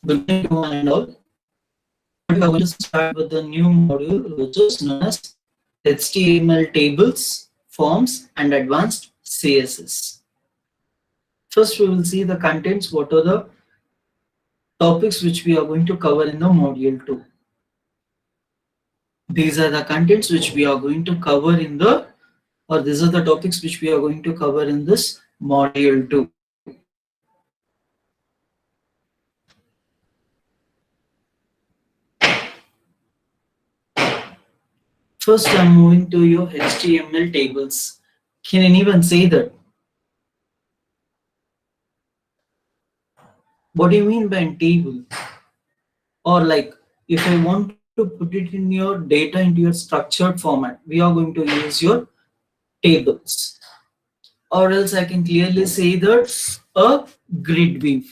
Good morning to one and all. We are going to start with the new module which is known as HTML tables, forms and advanced CSS. First we will see the contents, what are the topics which we are going to cover in the module 2. These are the contents which we are going to cover in the, or these are the topics which we are going to cover in this module 2. First, I'm moving to your HTML tables. Can anyone say that? What do you mean by table? Or like, if I want to put it in your data into your structured format, we are going to use your tables. Or else I can clearly say that a grid view.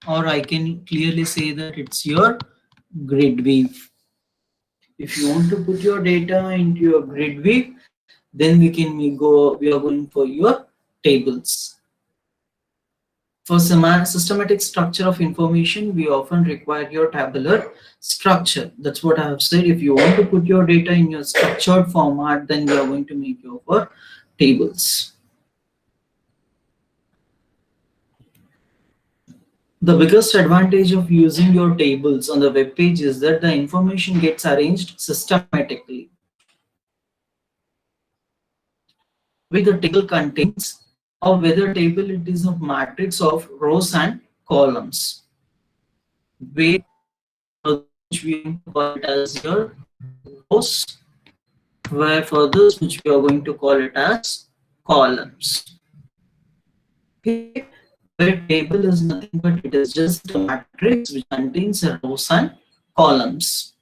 Or I can clearly say that it's your grid view. If you want to put your data into your grid view, then we are going for your tables. For systematic structure of information, we often require your tabular structure. That's what I have said. If you want to put your data in your structured format, then we are going to make your tables. The biggest advantage of using your tables on the web page is that the information gets arranged systematically. With the table contains, or whether table it is a matrix of rows and columns. Where which we are going to call it as your rows, where for this which we are going to call it as columns. Okay, where table is nothing but it is just a matrix which contains rows and columns.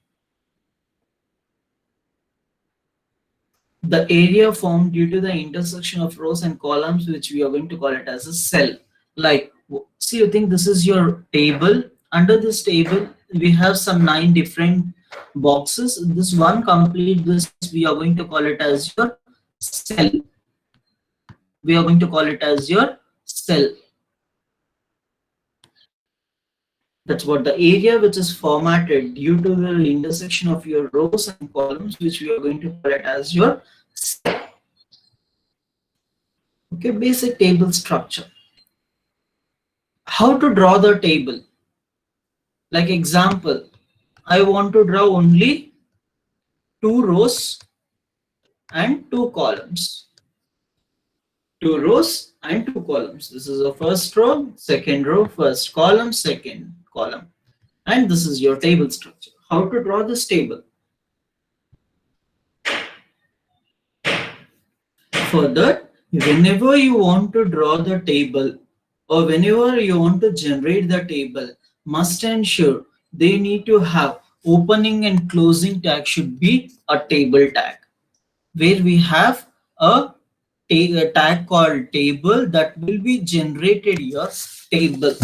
The area formed due to the intersection of rows and columns, which we are going to call it as a cell. Like, see, you think this is your table. Under this table, we have some 9 different boxes. This one complete, this we are going to call it as your cell. We are going to call it as your cell. That's what the area which is formatted due to the intersection of your rows and columns, which we are going to call it as your cell. Okay, basic table structure. How to draw the table? Like example, I want to draw only 2 rows and 2 columns. 2 rows and 2 columns. This is the first row, second row, first column, second column. And this is your table structure. How to draw this table? For that, whenever you want to draw the table or whenever you want to generate the table, must ensure they need to have opening and closing tag should be a table tag, where we have a tag called table that will be generated your table.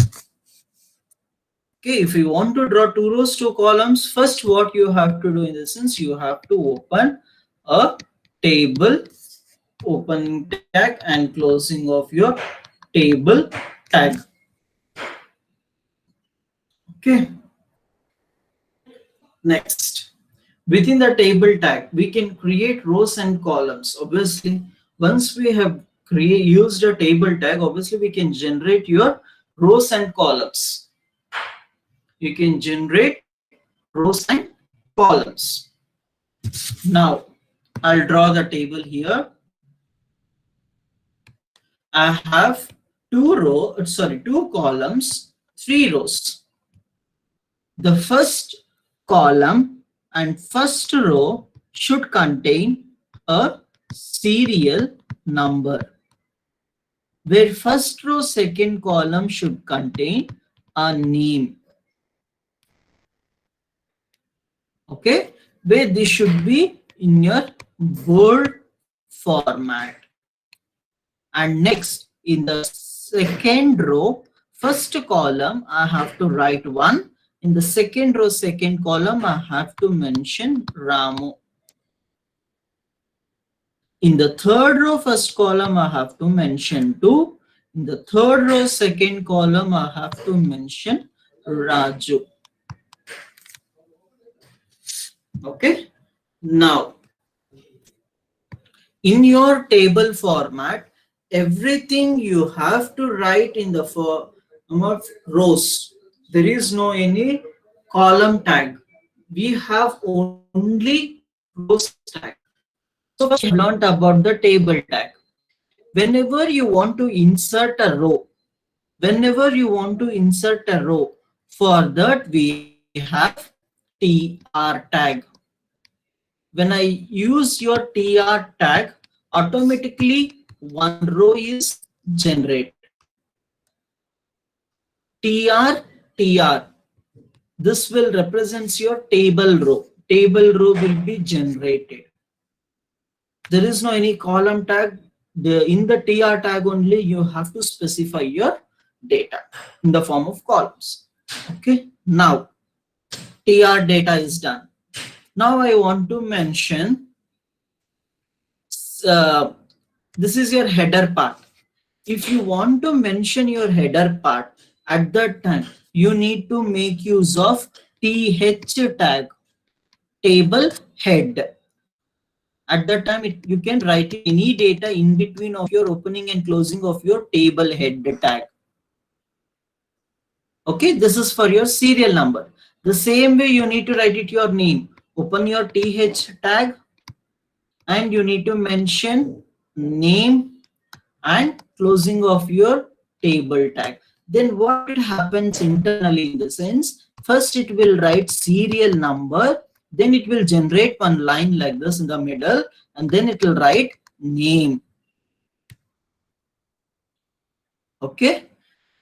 Okay, if you want to draw 2 rows, 2 columns, first what you have to do in this sense, you have to open a table opening tag and closing of your table tag. Okay. Next, within the table tag, we can create rows and columns. Obviously, once we have used a table tag, obviously we can generate your rows and columns. You can generate rows and columns. Now, I'll draw the table here. I have 2 columns, 3 rows. The first column and first row should contain a serial number, where first row, second column should contain a name. Okay, where this should be in your Word format. And next, in the second row, first column, I have to write 1. In the second row, second column, I have to mention Ramu. In the third row, first column, I have to mention 2. In the third row, second column, I have to mention Raju. Okay. Now, in your table format, everything you have to write in the form of rows. There is no any column tag. We have only rows tag. So first we have learned about the table tag. Whenever you want to insert a row, for that we have tr tag. When I use your tr tag, automatically one row is generated. tr, this will represents your table row. Table row will be generated. There is no any column tag. In the tr tag only you have to specify your data in the form of columns. Okay, now tr data is done. Now I want to mention this is your header part. If you want to mention your header part, at that time you need to make use of th tag, table head. At that time you can write any data in between of your opening and closing of your table head tag. Okay, this is for your serial number. The same way you need to write it your name. Open your th tag and you need to mention name and closing of your table tag. Then what it happens internally in the sense, first it will write serial number, then it will generate one line like this in the middle, and then it will write name. Okay,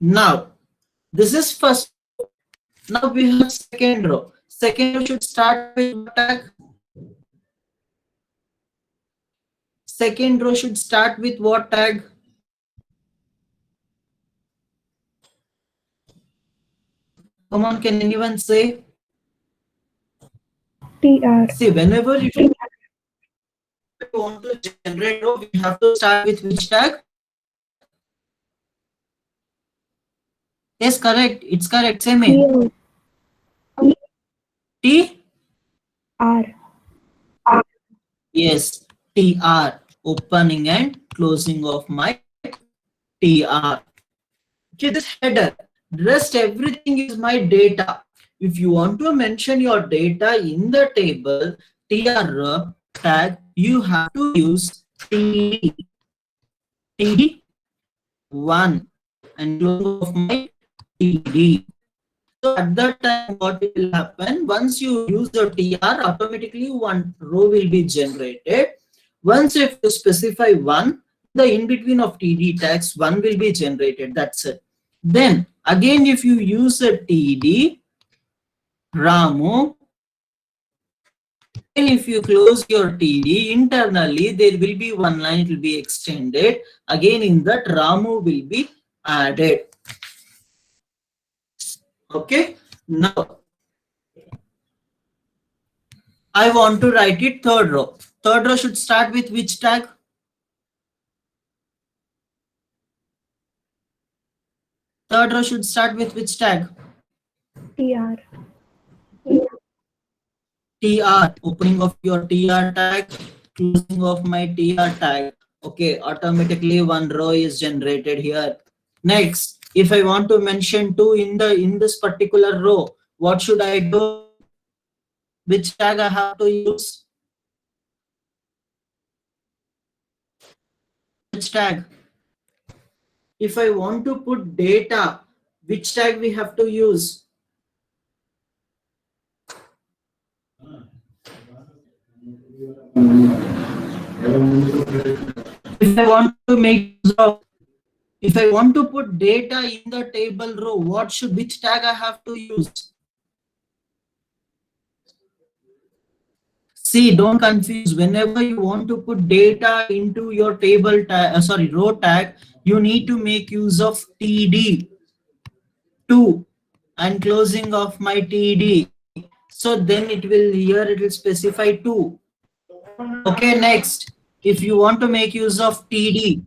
now this is first. Now we have second row. Second row should start with what tag? Second row should start with what tag? Come on, can anyone say? TR. See, whenever you want to generate row, we have to start with which tag? Yes, correct. It's correct. Say me. T? R. Yes, TR. Opening and closing of my TR. Okay, this header. Rest everything is my data. If you want to mention your data in the table, TR tag, you have to use TD. TD1 and closing of my TD. So at that time, what will happen? Once you use the TR, automatically one row will be generated. Once you have to specify one, the in between of TD tags, one will be generated. That's it. Then again, if you use a TD, Ramu, and if you close your TD, internally there will be one line, it will be extended. Again, in that Ramu will be added. Okay, now I want to write it third row. Third row should start with which tag? Third row should start with which tag? TR. TR. Opening of your TR tag, closing of my TR tag. Okay, automatically one row is generated here. Next, if I want to mention two in this particular row, what should I do? Which tag I have to use? Which tag? If I want to put data, which tag we have to use? If I want to make use of, if I want to put data in the table row, which tag I have to use? See, don't confuse. Whenever you want to put data into your table tag, row tag, you need to make use of TD2 and closing of my TD. So then it will specify 2. Okay, next, if you want to make use of TD,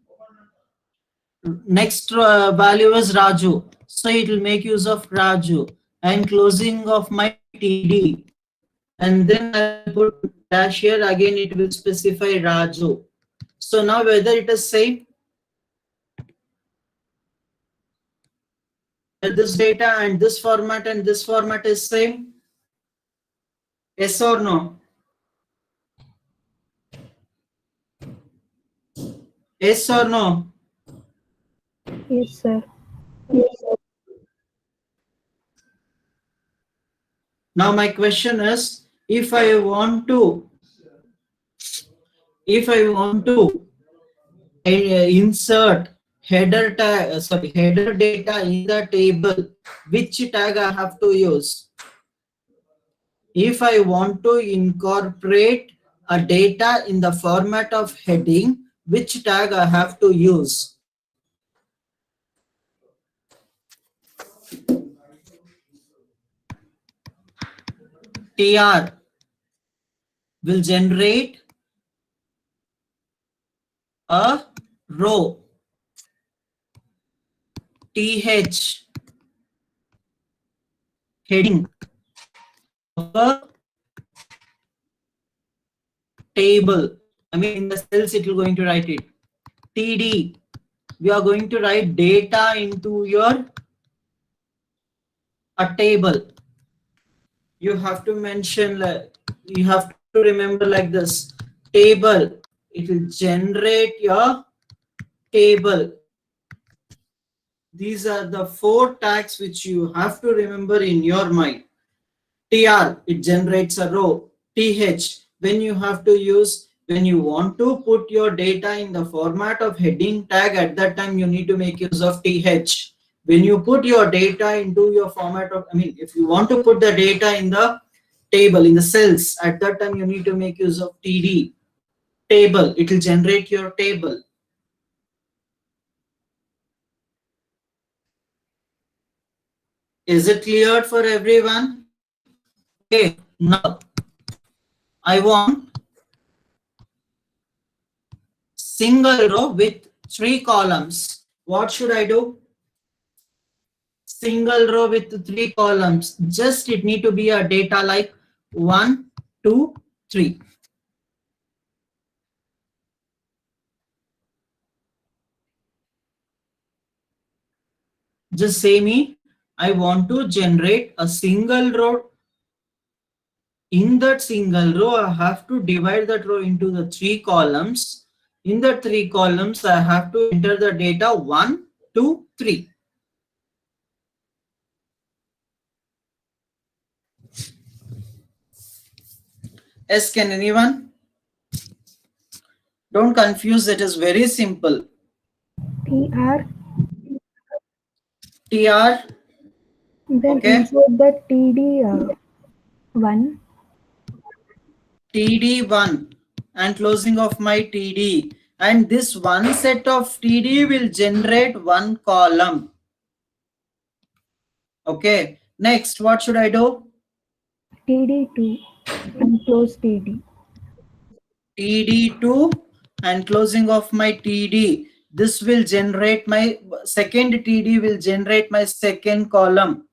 next value is Raju. So it will make use of Raju. and closing of my TD, and then I'll put dash here. Again, it will specify Raju. So now whether it is same, whether this data and this format is same, yes or no? Yes or no? Yes, sir. Now my question is, if I want to insert header tag, header data in the table, which tag I have to use? If I want to incorporate a data in the format of heading, which tag I have to use? TR will generate a row. TH heading of a table. I mean, in the cells, it will going to write it. TD, we are going to write data into your a table. You have to mention, you have to remember like this. Table, it will generate your table. These are the 4 tags which you have to remember in your mind. TR, it generates a row. TH, when you have to use, when you want to put your data in the format of heading tag, at that time you need to make use of TH. When you put your data into your format of, I mean, if you want to put the data in the table, in the cells, at that time you need to make use of TD. Table, it will generate your table. Is it clear for everyone? Okay, now I want single row with 3 columns. What should I do? Single row with 3 columns. Just it need to be a data like 1, 2, 3. Just say me, I want to generate a single row. In that single row, I have to divide that row into the 3 columns. In the 3 columns, I have to enter the data 1, 2, 3. Yes, can anyone? Don't confuse, it is very simple. TR. TR. Then Okay. insert the TD 1. TD1 and closing of my TD, and this one set of TD will generate 1 column. Okay, next what should I do? TD2 and close TD. TD2 and closing of my TD. This will generate my second TD, will generate my second column.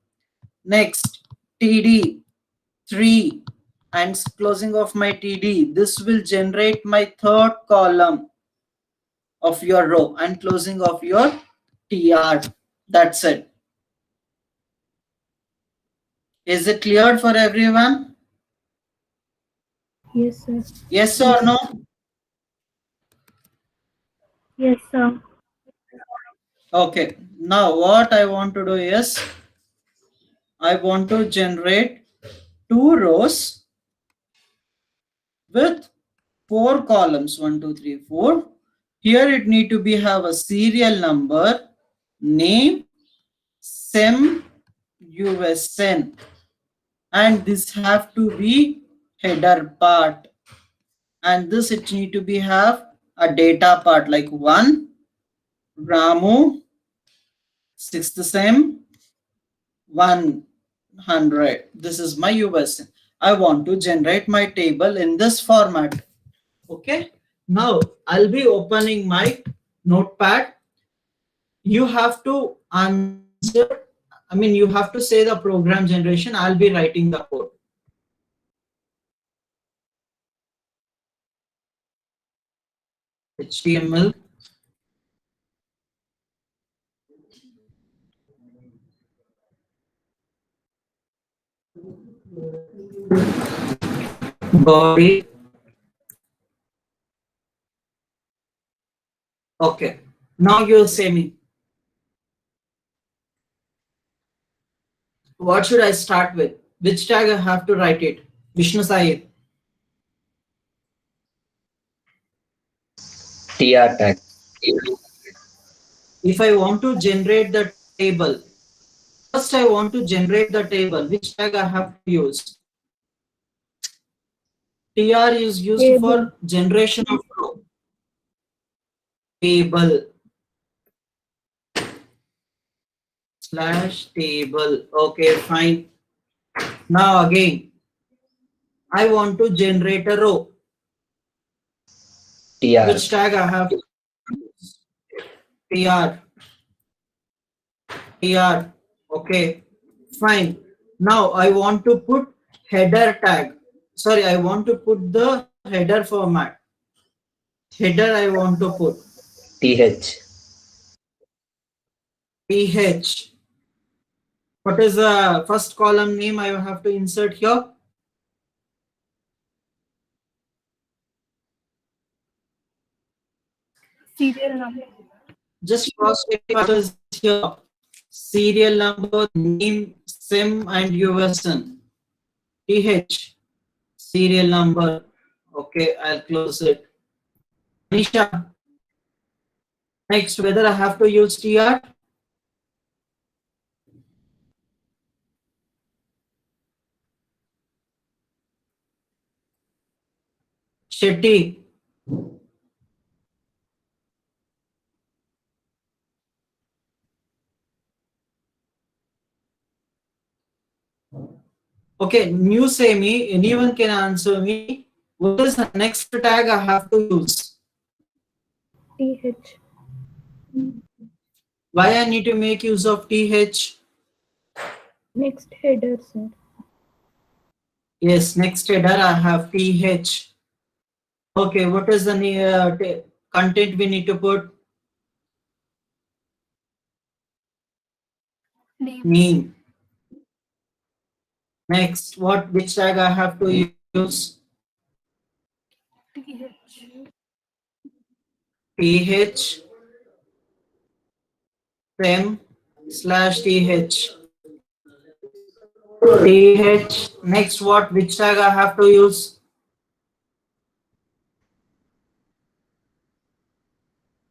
Next TD3 and closing of my TD. This will generate my third column of your row and closing of your TR. That's it. Is it clear for everyone? Yes, sir. Yes or no? Yes, sir. Okay. Now what I want to do is I want to generate 2 rows with 4 columns. 1, 2, 3, 4. Here it need to be have a serial number, name, SEM, USN, and this have to be header part, and this it need to be have a data part like 1 Ramu 6th SEM 100. This is my USN. I want to generate my table in this format. Okay, now I'll be opening my notepad. You have to answer I mean, you have to say the program generation. I'll be writing the code. HTML body. Okay. Now you say me. What should I start with? Which tag I have to write it? Vishnu Sai. TR tag. If I want to generate the table, first I want to generate the table. Which tag I have to use? TR is used Table. for generation of row. Table slash table. Okay, fine. Now again, I want to generate a row. TR. Which tag I have to use? TR. TR. Okay, fine. Now I want to put header tag. Sorry, I want to put the header format. Header I want to put TH. PH. What is the first column name I have to insert here? Serial number. Just cross check what is here. Serial number, name, SIM, and USN. TH. Serial number. Okay, I'll close it. Nisha. Next, whether I have to use TR. Shetty. Okay, new say me, anyone can answer me. What is the next tag I have to use? TH. Why I need to make use of TH? Next header, sir. Yes, next header I have TH. Okay, what is the content we need to put? Name. Next, which tag I have to use? TH SEM slash TH. TH. Next, which tag I have to use?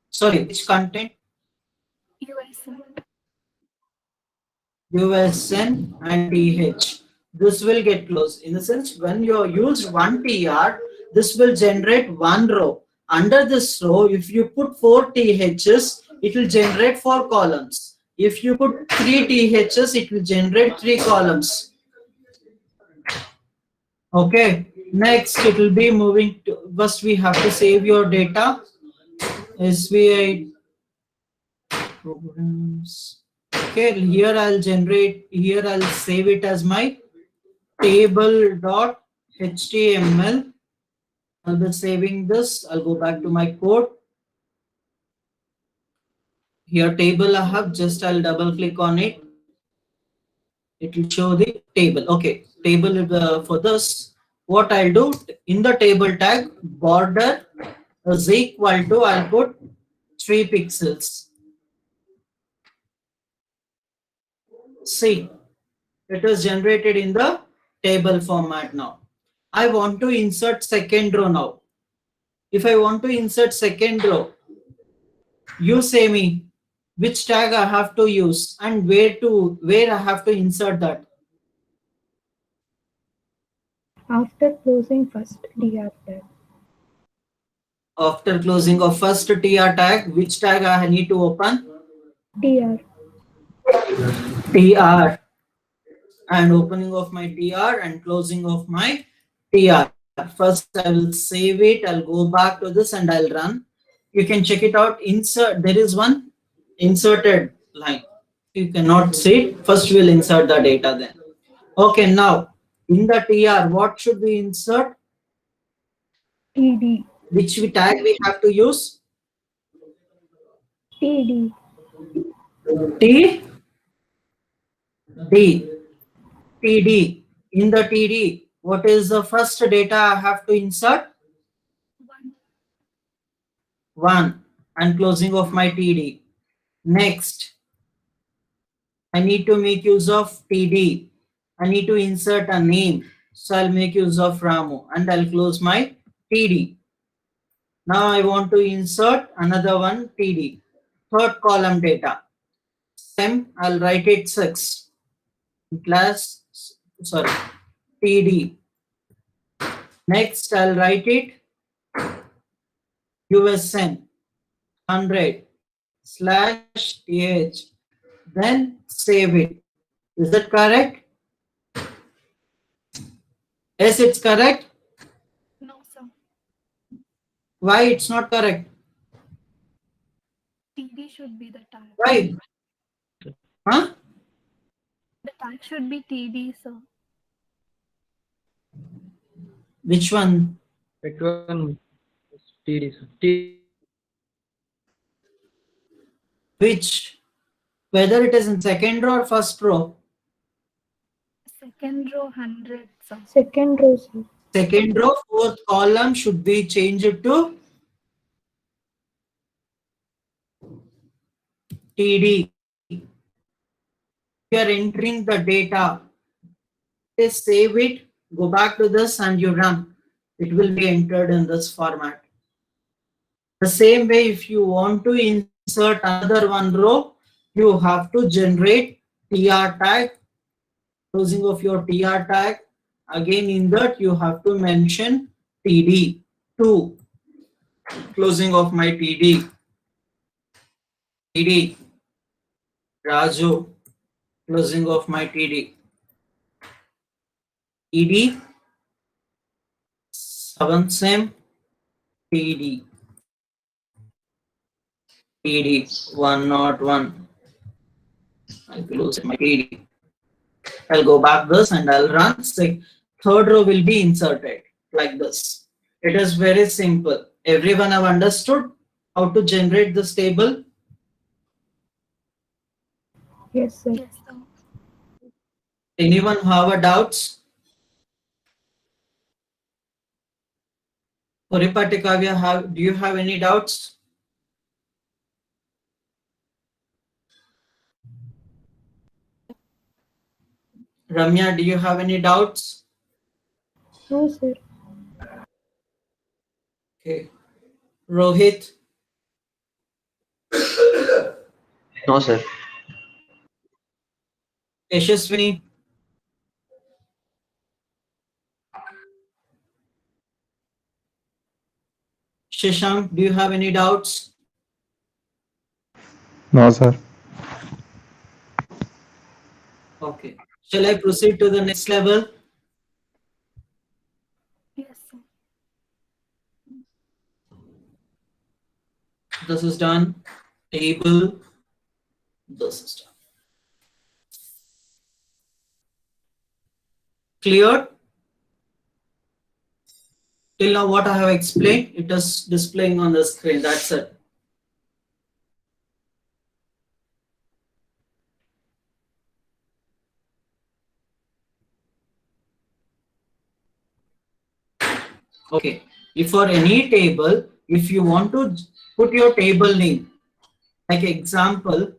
Sorry, which content? USN and TH. This will get closed. In the sense, when you use one TR, this will generate one row. Under this row, if you put 4 THs, it will generate 4 columns. If you put 3 THs, it will generate 3 columns. Okay. Next, it will be moving to, first we have to save your data. SBI programs. Okay, here I'll save it as my table.html. I'll be saving this. I'll go back to my code. Here table I have, just I'll double click on it. It will show the table. Okay, table for this. What I'll do in the table tag, border is equal to, I'll put 3 pixels. See, it is generated in the table format now. I want to insert second row now. If I want to insert second row, you say me which tag I have to use and where I have to insert that. After closing first TR tag. After closing of first TR tag, which tag I need to open? TR. TR. And opening of my TR and closing of my TR. First I will save it. I'll go back to this and I'll run. You can check it out. Insert. There is one inserted line. You cannot see. First we'll insert the data then. Okay, now in the TR, what should we insert? TD. Which tag we have to use? TD. T D. TD. In the TD, what is the first data I have to insert? 1 and closing of my TD. Next, I need to make use of TD. I need to insert a name. So I'll make use of Ramu and I'll close my TD. Now I want to insert another one TD. Third column data. SEM, I'll write it 6. Class, sorry, TD. Next, I'll write it USN 100/th. Then save it. Is that correct? Yes, it's correct. No, sir. Why it's not correct? TD should be the tag. Why? Huh? The tag should be TD, sir. Which one? That one TD. T. Which? Whether it is in second row or first row? Second row 100, sir. Second row, sir. Second row, fourth column should be changed to TD. You are entering the data. Just save it, go back to this and you run. It will be entered in this format. The same way, if you want to insert another one row, you have to generate TR tag, closing of your TR tag. Again, in that you have to mention TD 2, closing of my TD. TD Raju, closing of my TD. TD 7 SEM TD. TD 101. I'll close my TD. I'll go back this and I'll run. Say, third row will be inserted like this. It is very simple. Everyone have understood how to generate this table? Yes, sir. Yes, sir. Anyone have a doubts? Puripatikavya, do you have any doubts? Ramya, do you have any doubts? No, sir. Okay. Rohit, No, sir. Yashaswini, Shashank, do you have any doubts? No, sir. Okay. Shall I proceed to the next level? Yes, sir. This is done. Table. This is done. Clear? Till now, what I have explained, it is displaying on the screen. That's it. Okay. If for any table, if you want to put your table name, like example,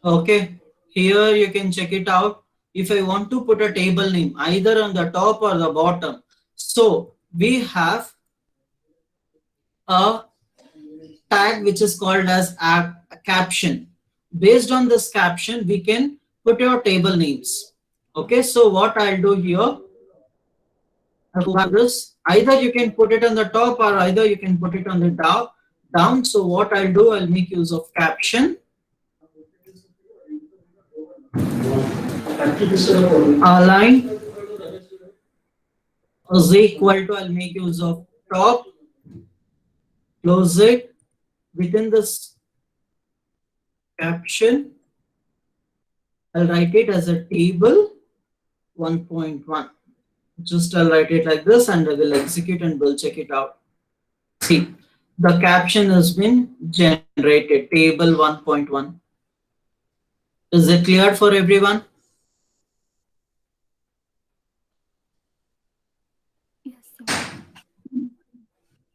okay, here you can check it out. If I want to put a table name either on the top or the bottom, so we have a tag which is called as a caption. Based on this caption, we can put your table names. Okay, so what I'll do here, I'll have this. Either you can put it on the top or either you can put it on the down. So what I'll do, I'll make use of caption. Align is equal to, I'll make use of top, close it. Within this caption, I'll write it as a table 1.1. Just I'll write it like this and I will execute and we'll check it out. See, the caption has been generated, table 1.1. Is it clear for everyone? Yes, sir.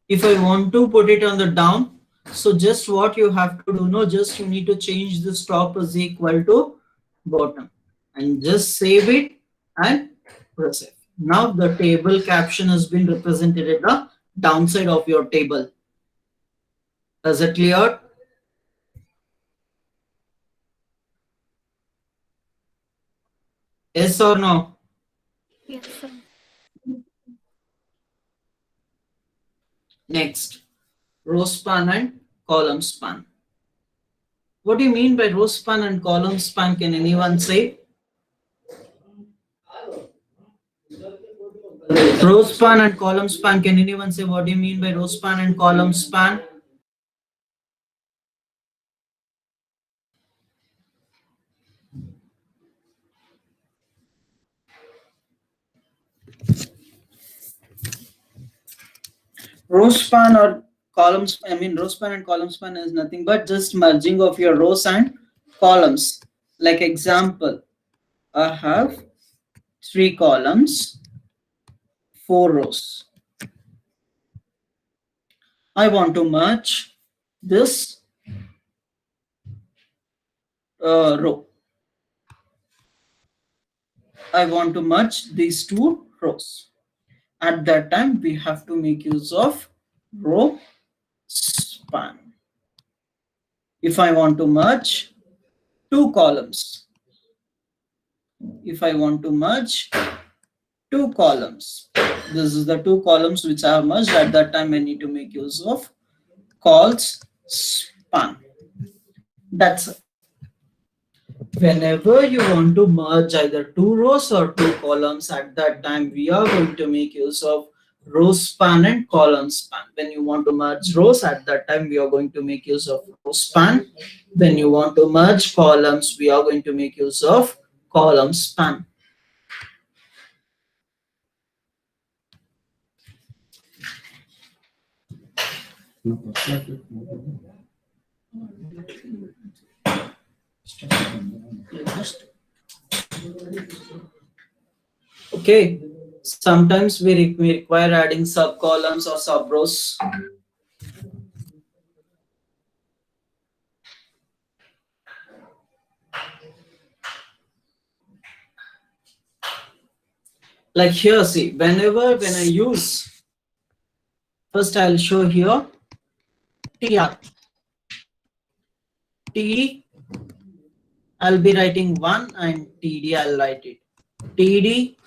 If I want to put it on the down, so just what you have to do, no, just you need to change this top is equal to bottom and just save it and press it. Now the table caption has been represented at the downside of your table. Is it clear? Yes or no? Yes, sir. Next, row span and column span. What do you mean by row span and column span? Can anyone say? Row span and column span. Can anyone say what do you mean by row span and column span? Row span or columns, I mean row span and column span is nothing but just merging of your rows and columns. Like example, I have 3 columns, 4 rows. I want to merge this row. I want to merge these 2 rows. At that time, we have to make use of row span. If I want to merge 2 columns, if I want to merge 2 columns, this is the 2 columns which I have merged. At that time, I need to make use of cols span. That's it. Whenever you want to merge either 2 rows or 2 columns, at that time we are going to make use of row span and column span. When you want to merge rows, at that time we are going to make use of row span. When you want to merge columns, we are going to make use of column span. Okay, sometimes we require adding sub columns or sub rows. Like here, see, when I use, first I'll show here TR. TD, I'll be writing 1 and TD, I'll write it. TD,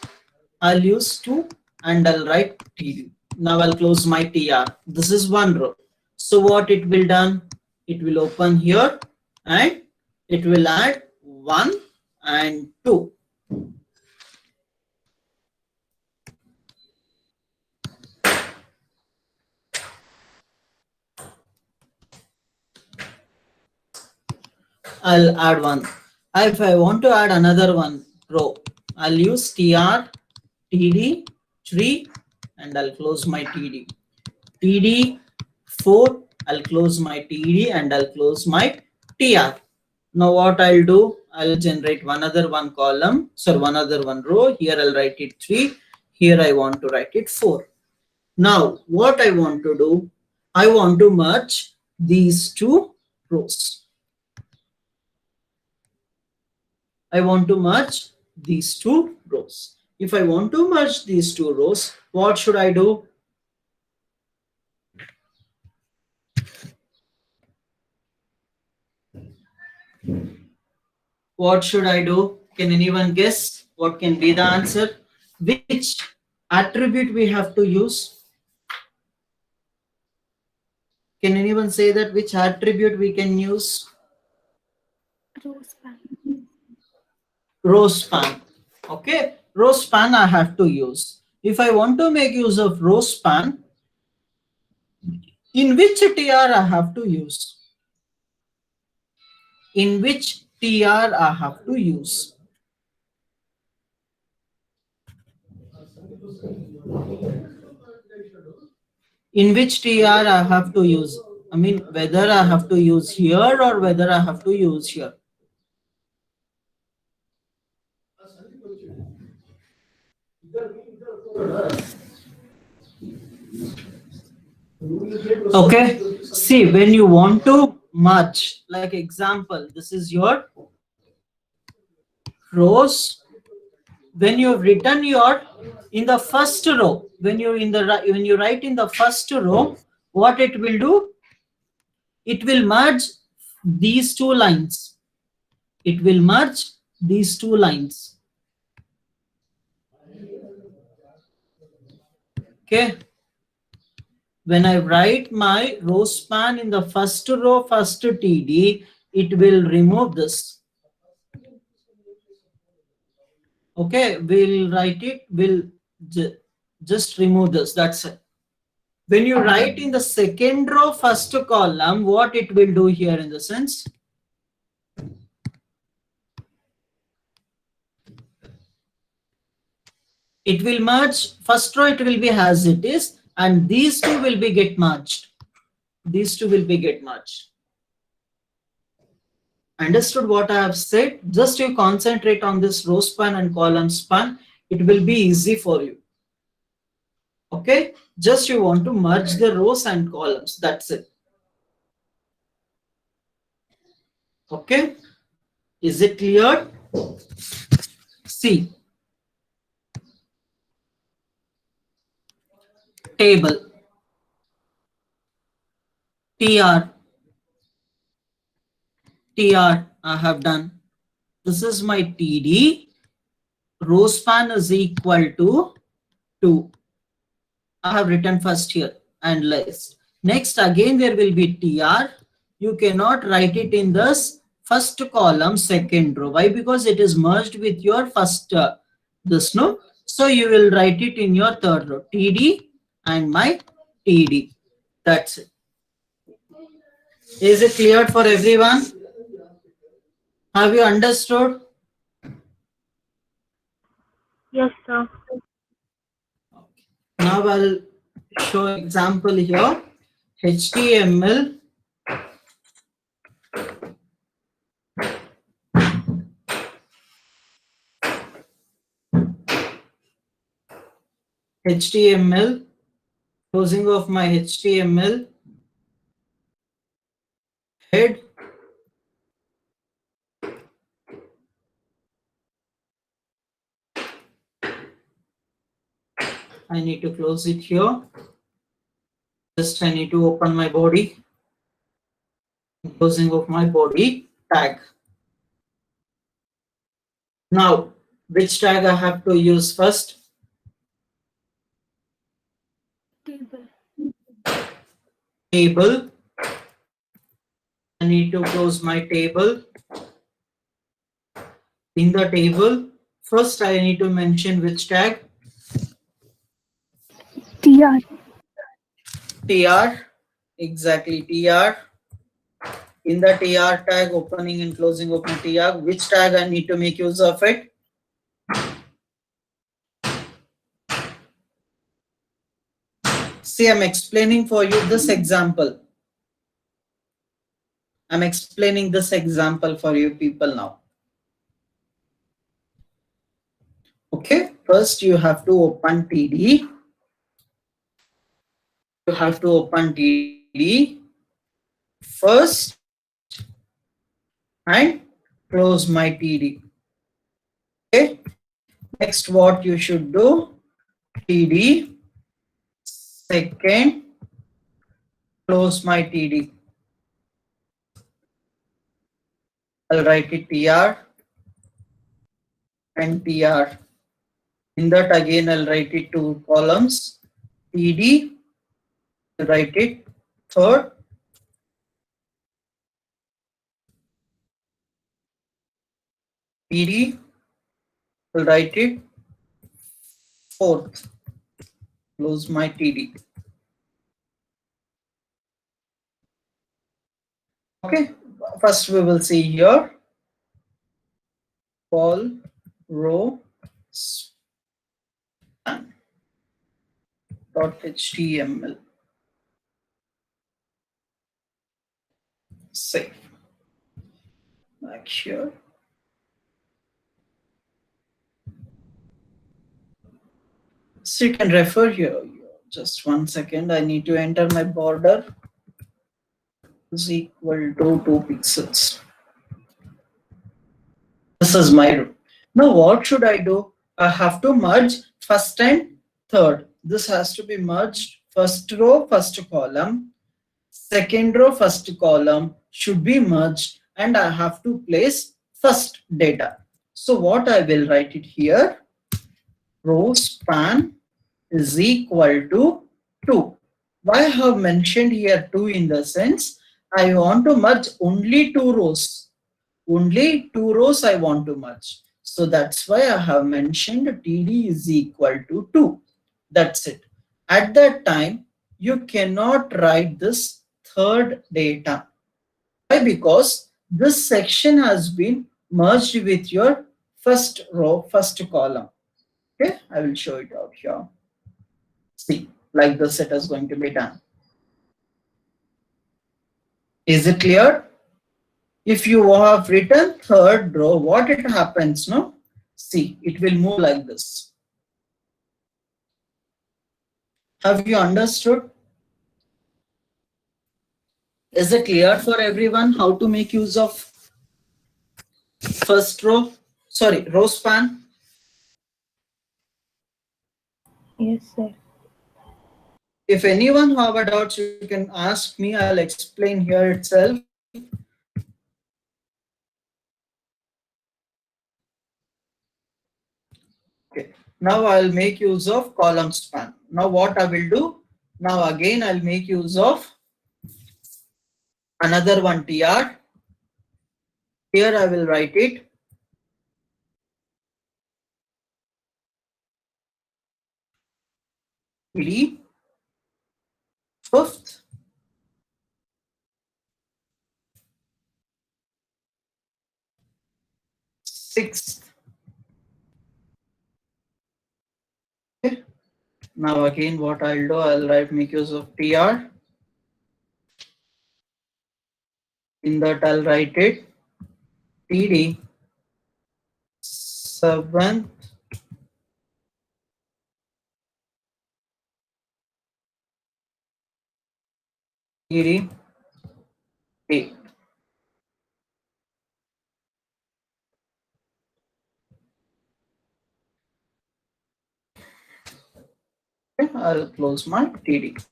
I'll use 2 and I'll write TD. Now I'll close my TR. This is 1 row. So what it will done? It will open here and it will add 1 and 2. I'll add 1. If I want to add another one row, I'll use TR, TD, 3 and I'll close my TD. TD, 4, I'll close my TD and I'll close my TR. Now what I'll do, I'll generate one other column, so one other row. Here I'll write it 3. Here I want to write it 4. Now what I want to do, I want to merge these 2 rows. I want to merge these 2 rows. If I want to merge these 2 rows, what should I do? What should I do? Can anyone guess what can be the answer? Which attribute we have to use? Can anyone say that which attribute we can use? Row span. Row span. Okay, row span I have to use. If I want to make use of row span, in which TR I have to use? in which TR I have to use. In which TR I have to use. I mean, whether I have to use here or whether I have to use here. Okay, see, when you want to merge, like example, this is your rows. When you have written your in the first row, when you write in the first row, what it will do? It will merge these two lines. It will merge these two lines. Okay. When I write my row span in the first row, first TD, it will remove this. Okay, we'll write it, we'll just remove this, that's it. When you write in the second row, first column, what it will do here in the sense, it will merge, first row it will be as it is, and these two will be get merged. These two will be get merged. Understood what I have said? Just you concentrate on this row span and column span. It will be easy for you. Okay, just you want to merge the rows and columns. That's it. Okay, is it clear? See, table, TR, TR I have done. This is my TD. Row span is equal to 2. I have written first here and last. Next again there will be TR. You cannot write it in this first column, second row. Why? Because it is merged with your first this no. So you will write it in your third row. TD and my TD. That's it. Is it clear for everyone? Have you understood? Yes, sir. Now I'll show example here. HTML closing of my HTML head, I need to close it here. Just I need to open my body, closing of my body tag. Now, which tag I have to use first? Table. Table. I need to close my table. In the table, first I need to mention which tag? TR. TR. Exactly, TR. In the TR tag, opening and closing of my TR, which tag I need to make use of it? See, I'm explaining for you this example. I'm explaining this example for you people now. Okay, first you have to open TD. You have to open TD first and close my TD. Okay, next what you should do? TD second, close my TD. I'll write it TR and TR. In that again I'll write it two columns. TD, I'll write it third. TD, I'll write it fourth. Close my TD. Okay, first we will see here call row span dot html. Save. Back here. So you can refer here. Just 1 second. I need to enter my border is equal to 2 pixels. This is my row. Now what should I do? I have to merge first and third. This has to be merged. First row, first column. Second row, first column should be merged, and I have to place first data. So what I will write it here, row span is equal to 2. Why I have mentioned here 2 in the sense I want to merge only 2 rows. Only 2 rows I want to merge. So that's why I have mentioned TD is equal to 2. That's it. At that time, you cannot write this third data. Why? Because this section has been merged with your first row, first column. Okay, I will show it out here. See, like this it is going to be done. Is it clear? If you have written third row, what it happens, no? See, it will move like this. Have you understood? Is it clear for everyone how to make use of first row? Sorry, row span. Yes, sir. If anyone have a doubt, you can ask me. I'll explain here itself. Okay. Now I'll make use of column span. Now what I will do? Now again I'll make use of another one tr. Here I will write it td fifth sixth. Okay. Now again what I'll do, I'll write make use of tr. In that I'll write it td seventh td eighth. Okay. I'll close my td.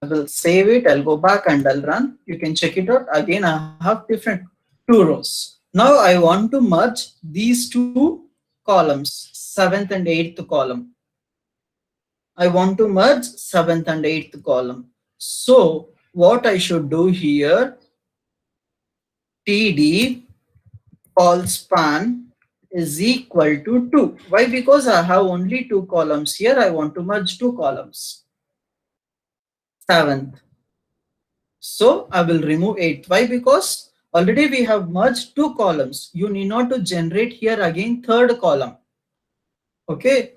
I will save it. I'll go back and I'll run. You can check it out. Again, I have different 2 rows. Now I want to merge these 2 columns, 7th and 8th column. I want to merge 7th and 8th column. So what I should do here, TD call span is equal to 2. Why? Because I have only 2 columns here. I want to merge 2 columns. 7th. So I will remove 8th. Why? Because already we have merged 2 columns. You need not to generate here again third column. Okay.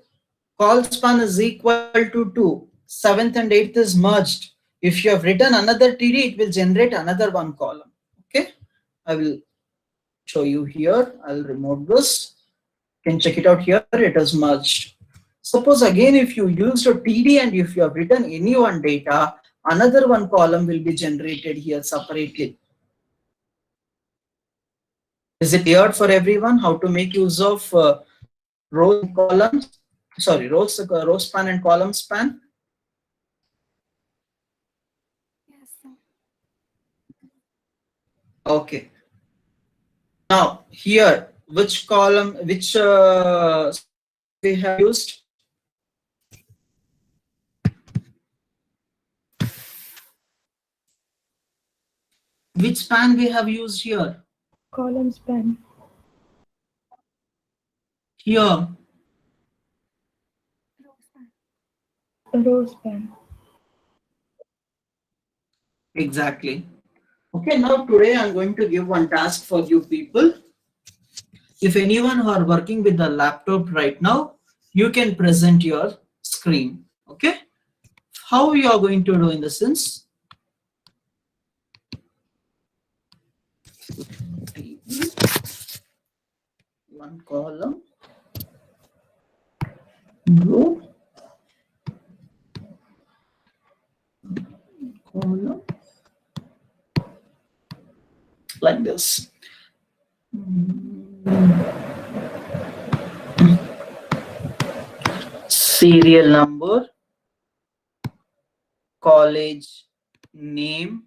Call span is equal to 2. 7th and 8th is merged. If you have written another TD, it will generate another 1 column. Okay. I will show you here. I'll remove this. You can check it out here. It is merged. Suppose again, if you used a TD and if you have written any one data, another 1 column will be generated here separately. Is it clear for everyone how to make use of rows and columns? Sorry, row span and column span. Yes, sir. Okay. Now here, which column, which we have used? Which span we have used here? Column span. Here. Row span. Row span. Exactly. Okay, now today I'm going to give one task for you people. If anyone who are working with the laptop right now, you can present your screen. Okay, how you are going to do in the sense? One column, row, column, like this. Serial number, college name,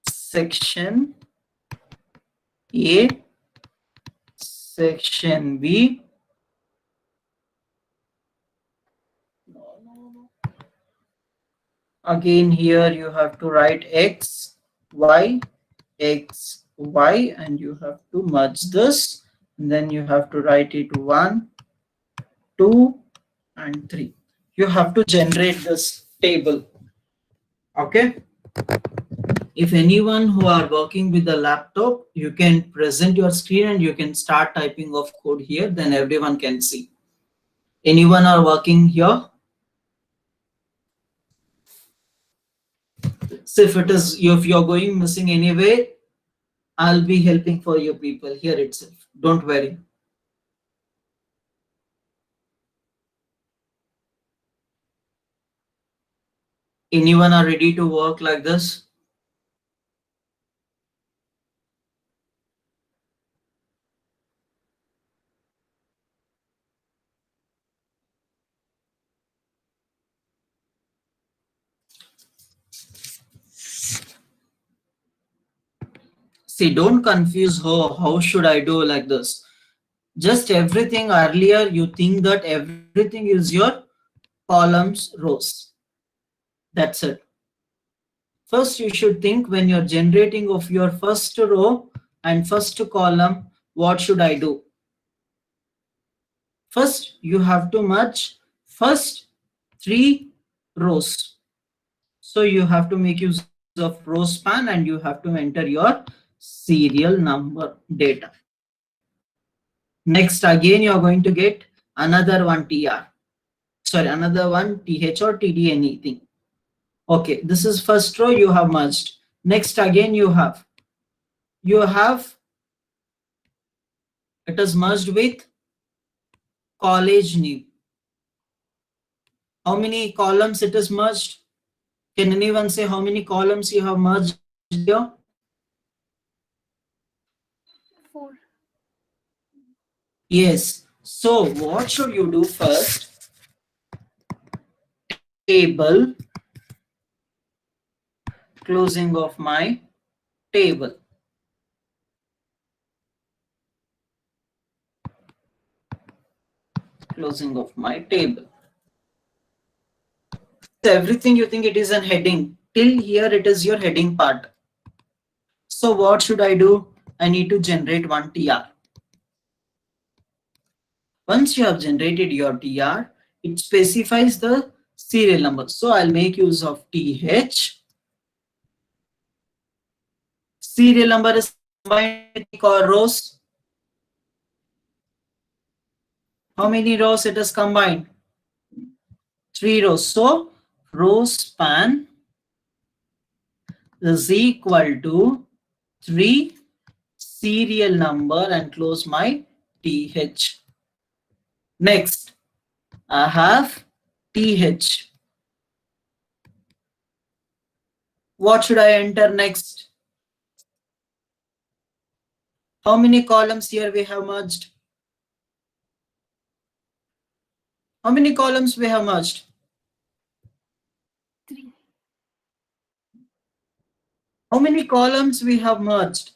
section A, section B. Again, here you have to write X, Y, X, Y, and you have to merge this. And then you have to write it 1, 2, and 3. You have to generate this table. Okay. If anyone who are working with a laptop, you can present your screen and you can start typing of code here, then everyone can see. Anyone are working here? So if you're going missing anyway, I'll be helping for you people here itself. Don't worry. Anyone are ready to work like this? See, don't confuse how should I do like this. Just everything earlier, you think that everything is your columns, rows. That's it. First, you should think when you're generating of your first row and first column, what should I do? First, you have to merge first 3 rows. So you have to make use of row span and you have to enter your serial number data. Next, again, you are going to get another one TR. Sorry, another one TH or TD, anything. Okay, this is first row you have merged. Next, again, you have it is merged with college name. How many columns it is merged? Can anyone say how many columns you have merged here? 4. Yes. So what should you do first? Table, closing of my table. Closing of my table. So everything you think it is an heading. Till here it is your heading part. So what should I do? I need to generate one TR. Once you have generated your TR, it specifies the serial number. So I'll make use of TH. Serial number is combined or rows. How many rows it is combined? 3 rows. So row span is equal to 3 serial number and close my TH. Next, I have TH. What should I enter next? How many columns here we have merged? How many columns we have merged? 3. How many columns we have merged?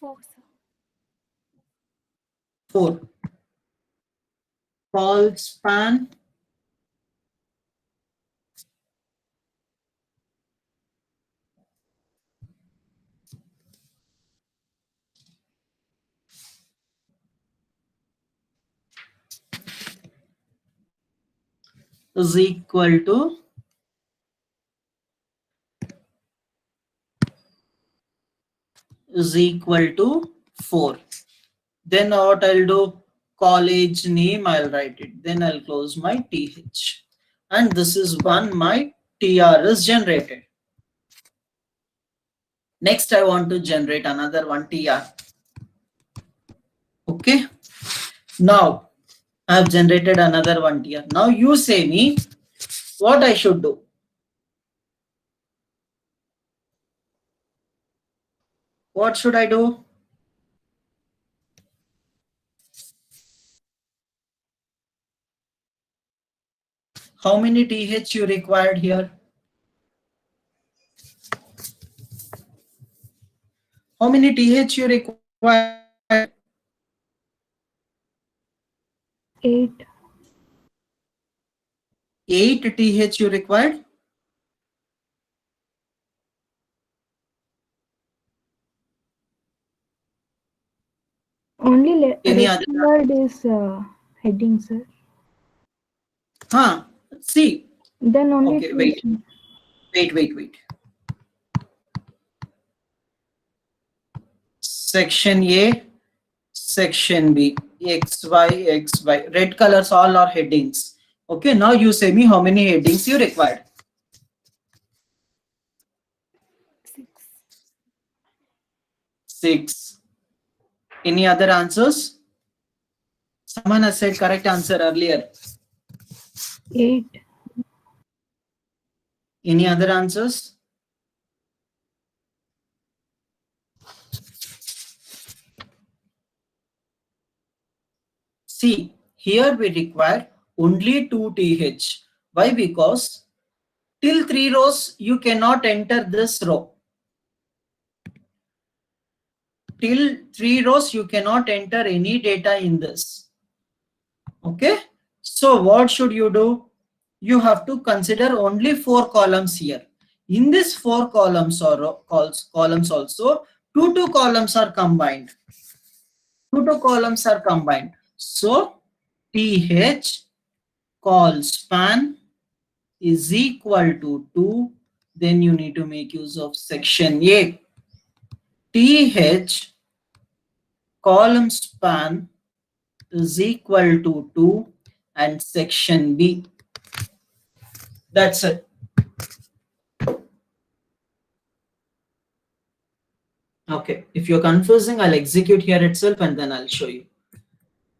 4, sir. 4. Call span is equal to is equal to 4. Then what I'll do, college name, I'll write it. Then I'll close my TH. And this is when my TR is generated. Next, I want to generate another one TR. Okay. Now, I have generated another one TR. Now you say me what I should do. What should I do? How many TH you required here? How many TH you require? 8. 8 TH you required? Only Any other? rest word is heading, sir. Huh. See. Then only Okay, two. wait. Section A, section B, XY. Red colors all are headings. Okay, now you say me how many headings you required. 6. 6. Any other answers? Someone has said correct answer earlier. 8. Any other answers? See, here we require only 2 TH. Why? Because till 3 rows you cannot enter this row. Till 3 rows you cannot enter any data in this. Okay. So what should you do? You have to consider only 4 columns here. In this 4 columns or columns also, 2 columns are combined. 2 columns are combined. So TH call span is equal to 2. Then you need to make use of section A. TH column span is equal to 2 and section B. That's it. Okay, if you're confusing, I'll execute here itself and then I'll show you.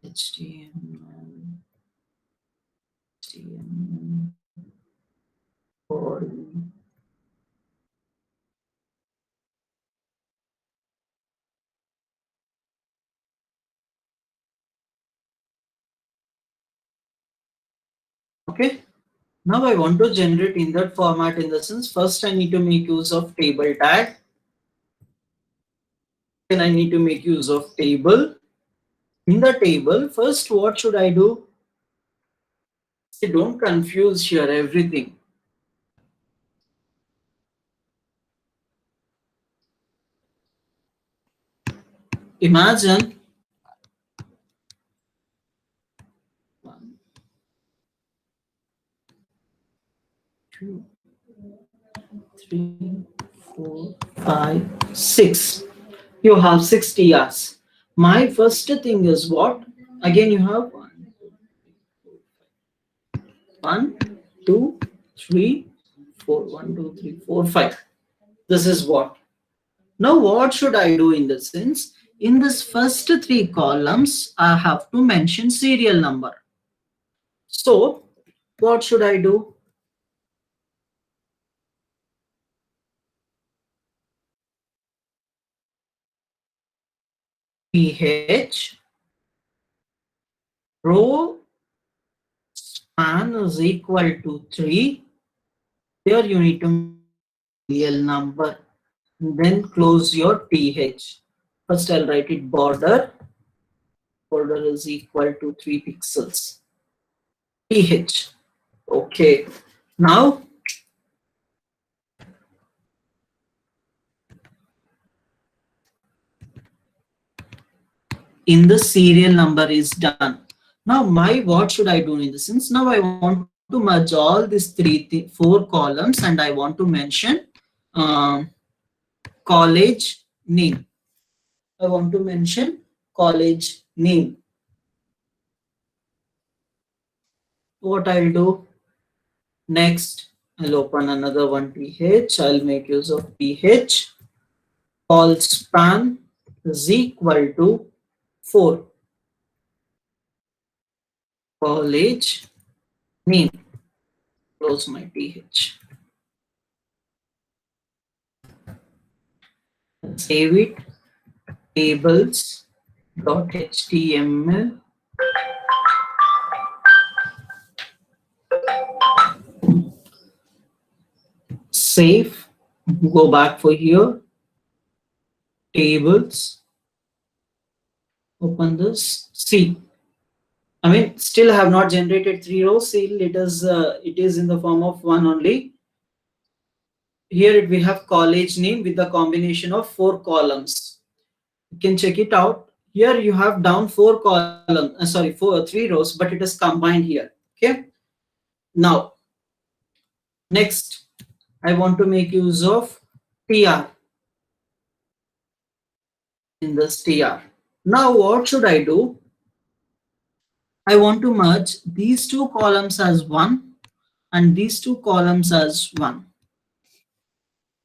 HTML, body. Okay, now I want to generate in that format. In the sense, first I need to make use of table tag. Then I need to make use of table. In the table, first what should I do? See, don't confuse here everything. Imagine 1, 2, 3, 4, 5, 6. You have 6 TRs. My first thing is what? Again, you have 1, 2, 3, 4. 1, 2, 3, 4, 5. This is what? Now, what should I do in this sense? In this first 3 columns, I have to mention serial number. So, what should I do? PH row span is equal to 3. Here you need to serial number. Then close your TH. First I'll write it border. Border is equal to 3 pixels. TH. Okay. Now in the serial number is done. Now what should I do in this sense? Now I want to merge all these 4 columns and I want to mention college name. I want to mention college name. What I'll do next, I'll open another one th. I'll make use of th. Call span is equal to 4. College name. Close my th. Save it. Tables dot html. Save. Go back for here. Tables. Open this. See. I mean, still have not generated 3 rows. Still, it is in the form of one only. Here we have college name with the combination of 4 columns. You can check it out. Here you have down 4 columns. Sorry, 3 rows, but it is combined here. Okay. Now, next, I want to make use of tr in this tr. Now, what should I do? I want to merge these 2 columns as one and these 2 columns as one.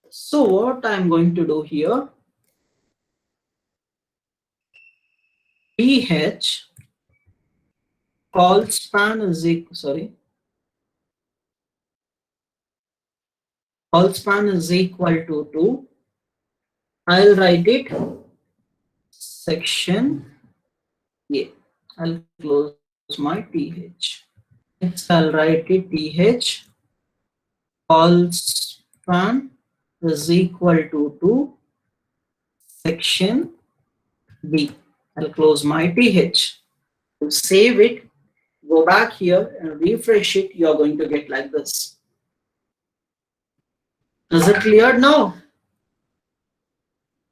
So what I'm going to do here, ph call span is equal, call span is equal to 2. I'll write it section A. I'll close my th. Next I'll write it th call span is equal to 2 section B. I'll close my th. To save it, go back here and refresh it. You're going to get like this. Is it clear now?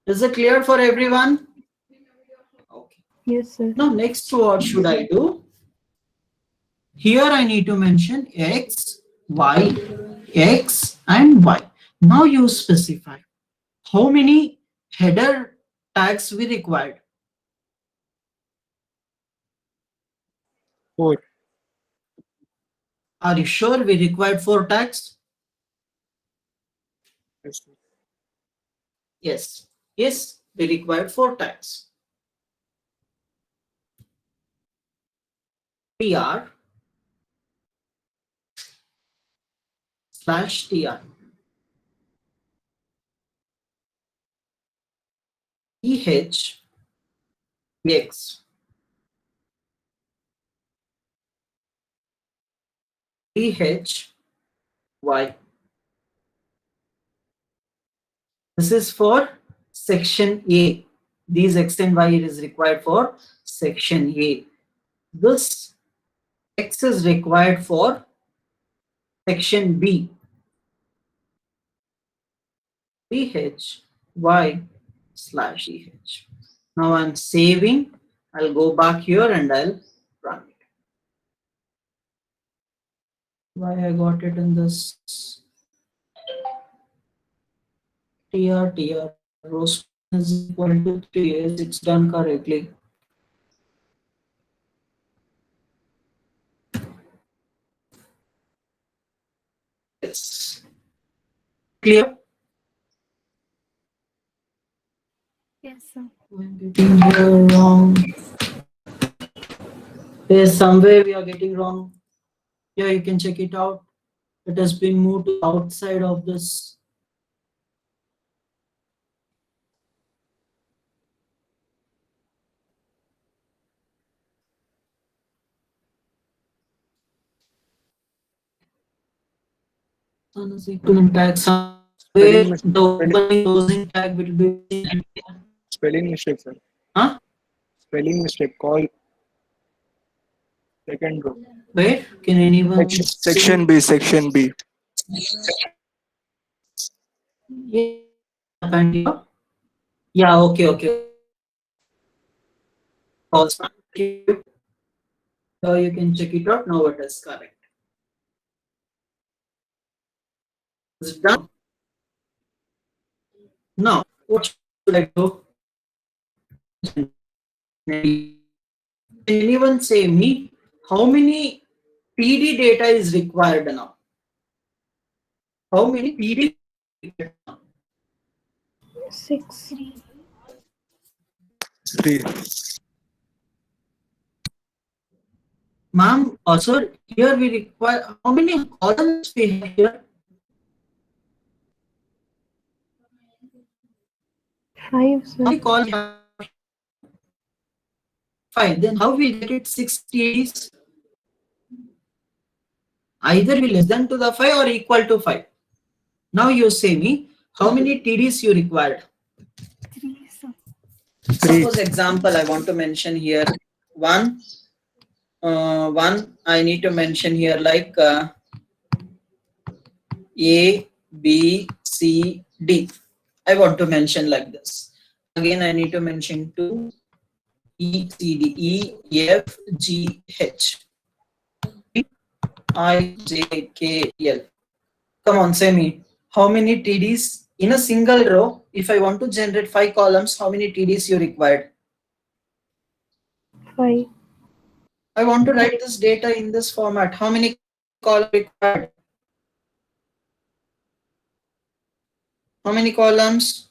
Is it clear for everyone? Okay. Yes, sir. Now next, what should I do? Here I need to mention x, y, x and y. Now you specify how many header tags we required. 4. Are you sure we required 4 tags? Yes, sir. Yes. Yes, we required 4 tags. tr slash tr eh x y. This is for section A. These x and y is required for section A. This x is required for section B. ph y slash eh. Now I'm saving. I'll go back here and I'll run it. Why I got it in this tr rows is equal to 3. It's done correctly. Yes. Clear? Yes, sir. I'm getting here wrong. There's somewhere we are getting wrong. Yeah, you can check it out. It has been moved to outside of this. One is equivalent tag. Somewhere Spelling mis- the opening closing tag will be. Spelling mistake, sir. Huh? Spelling mistake. Call second row. Wait, can anyone? Section B. Section B. Yeah, happened here? Yeah, okay. Also, so you can check it out. Now it is correct. Is it done? Now, what should I do? Anyone say me how many TD data is required now? How many TD? 6. 3. Ma'am, sir, here we require how many columns we have here? 5, sir. How many columns? 5. Then how we get it 6 TDs? Either we less than to the 5 or equal to 5. Now you say me how many TDs you required? 3, sir. 3. Suppose example I want to mention here one. One I need to mention here like A, B, C, D. I want to mention like this. Again, I need to mention 2, E, C, D, E, F, G, H, I, J, K, L. Come on, say me. How many TDs in a single row? If I want to generate 5 columns, how many TDs you required? 5. I want to write this data in this format. How many columns required? How many columns?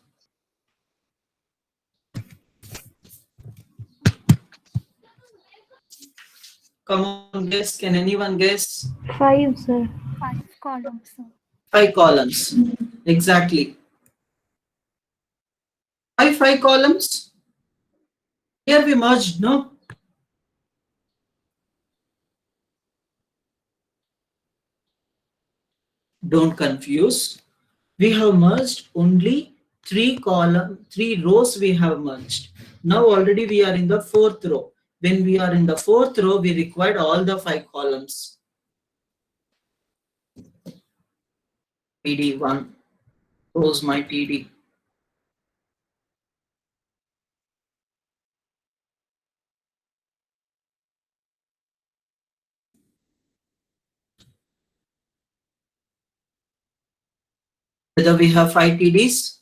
Come on, guess. Can anyone guess? 5, sir. 5 columns, sir. 5 columns. Exactly. Why 5 columns? Here we merged, no? Don't confuse. We have merged only 3 rows we have merged. Now already we are in the 4th row. When we are in the 4th row, we required all the 5 columns. TD1. Close my TD. Whether we have 5 TDs?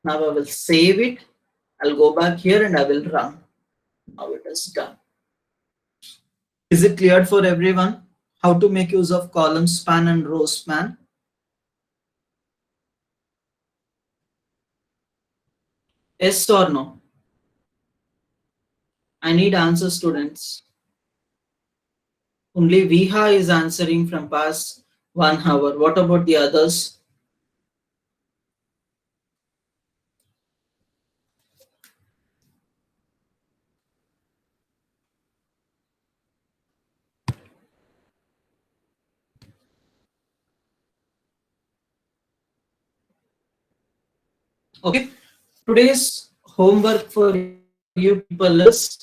Now I will save it. I'll go back here and I will run. Now it is done. Is it clear for everyone how to make use of column span and row span? Yes or no? I need answers, students. Only Viha is answering from past 1 hour. What about the others? Okay. Today's homework for you people is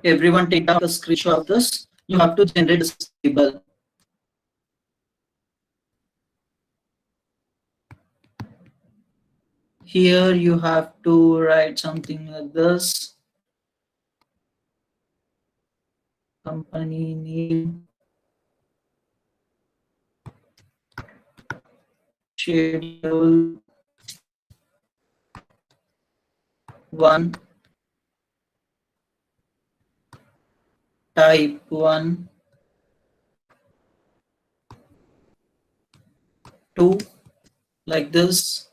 everyone take out a screenshot of this. You have to generate this table. Here you have to write something like this. Company name, schedule 1, type 1, 2, like this,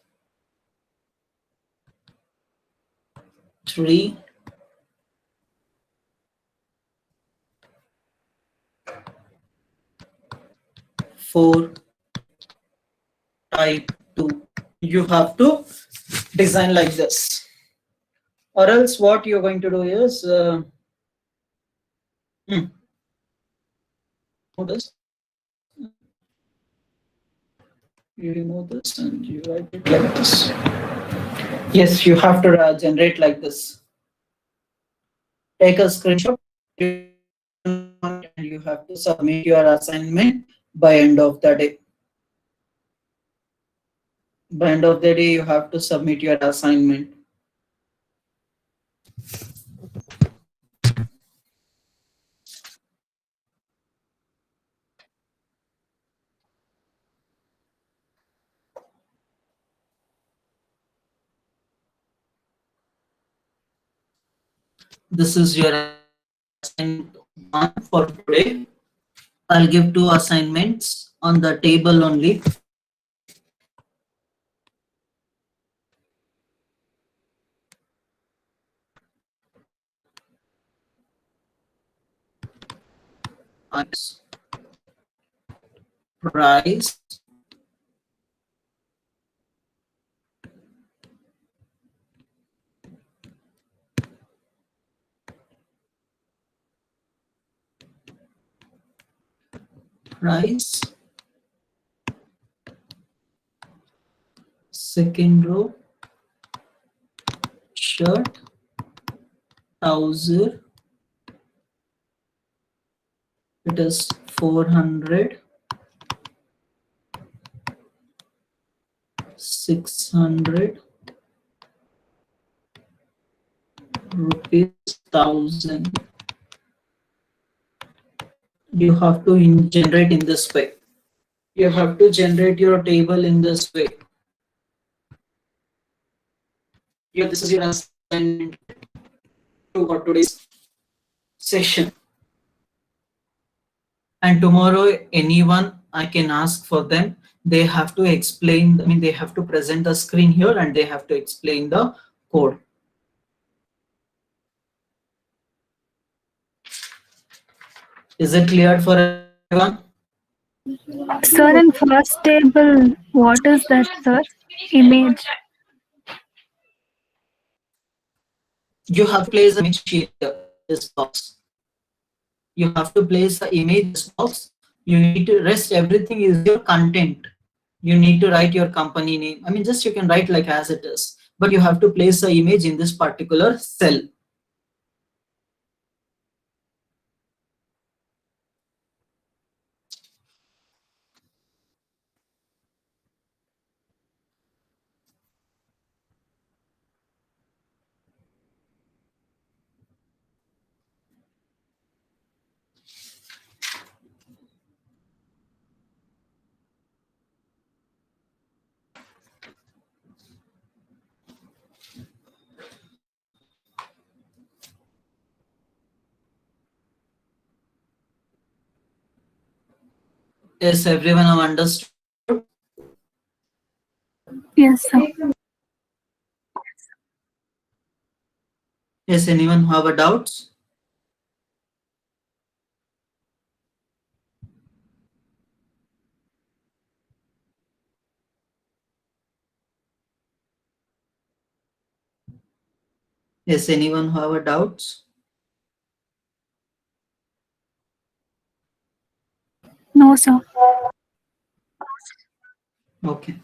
3, 4, type 2. You have to design like this. Or else what you're going to do is this. You remove this and you write it like this. Yes, you have to generate like this. Take a screenshot and you have to submit your assignment by end of the day. By end of the day, you have to submit your assignment. This is your assignment 1 for today. I'll give 2 assignments on the table only. Price, price, second row, shirt, trouser, it is 400, 600 rupees, 1000. You have to generate in this way. You have to generate your table in this way. Yeah, this is your assignment for today's session. And tomorrow, anyone I can ask for them. They have to explain, I mean, they have to present the screen here and they have to explain the code. Is it clear for everyone? Sir, in first table, what is that, sir? Image. You have to place the image here, this box. You have to place the image in this box. You need to rest everything is your content. You need to write your company name. I mean, just you can write like as it is, but you have to place the image in this particular cell. Yes, everyone have understood? Yes, sir. Yes, anyone have a doubts? Yes, anyone have a doubts? No, sir. Okay.